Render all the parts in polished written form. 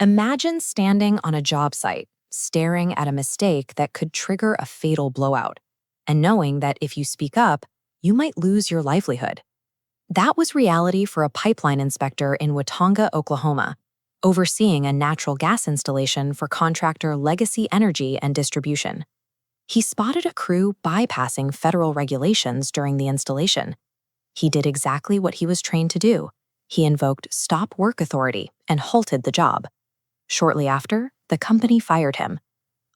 Imagine standing on a job site, staring at a mistake that could trigger a fatal blowout, and knowing that if you speak up, you might lose your livelihood. That was reality for a pipeline inspector in Watonga, Oklahoma, overseeing a natural gas installation for contractor Legacy Energy and Distribution. He spotted a crew bypassing federal regulations during the installation. He did exactly what he was trained to do. He invoked stop work authority and halted the job. Shortly after, the company fired him.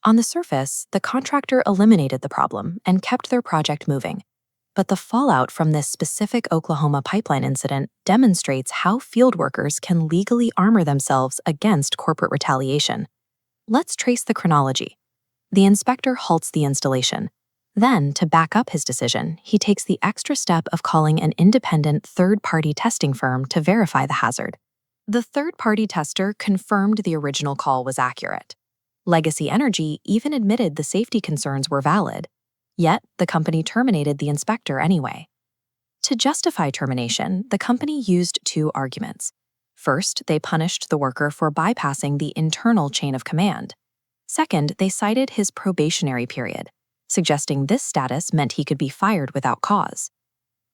On the surface, the contractor eliminated the problem and kept their project moving. But the fallout from this specific Oklahoma pipeline incident demonstrates how field workers can legally armor themselves against corporate retaliation. Let's trace the chronology. The inspector halts the installation. Then, to back up his decision, he takes the extra step of calling an independent third-party testing firm to verify the hazard. The third-party tester confirmed the original call was accurate. Legacy Energy even admitted the safety concerns were valid. Yet, the company terminated the inspector anyway. To justify termination, the company used two arguments. First, they punished the worker for bypassing the internal chain of command. Second, they cited his probationary period, suggesting this status meant he could be fired without cause.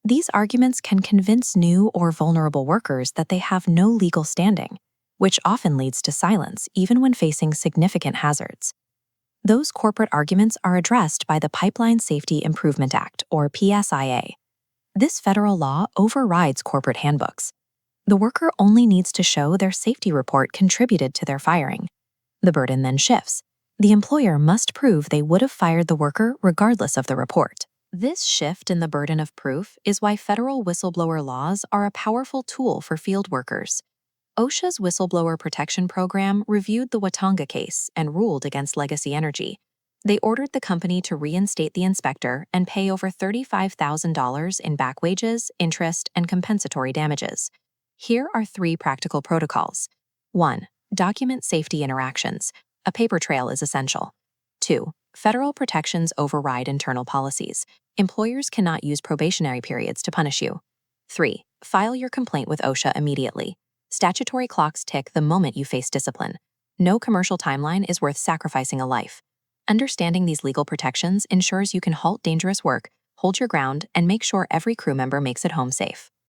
These arguments can convince new or vulnerable workers that they have no legal standing, which often leads to silence even when facing significant hazards. Those corporate arguments are addressed by the Pipeline Safety Improvement Act, or PSIA. This federal law overrides corporate handbooks. The worker only needs to show their safety report contributed to their firing. The burden then shifts. The employer must prove they would have fired the worker regardless of the report. This shift in the burden of proof is why federal whistleblower laws are a powerful tool for field workers. OSHA's Whistleblower Protection Program reviewed the Watonga case and ruled against Legacy Energy. They ordered the company to reinstate the inspector and pay over $35,000 in back wages, interest, and compensatory damages. Here are 3 practical protocols. 1. Document safety interactions. A paper trail is essential. 2. Federal protections override internal policies. Employers cannot use probationary periods to punish you. 3. File your complaint with OSHA immediately. Statutory clocks tick the moment you face discipline. No commercial timeline is worth sacrificing a life. Understanding these legal protections ensures you can halt dangerous work, hold your ground, and make sure every crew member makes it home safe.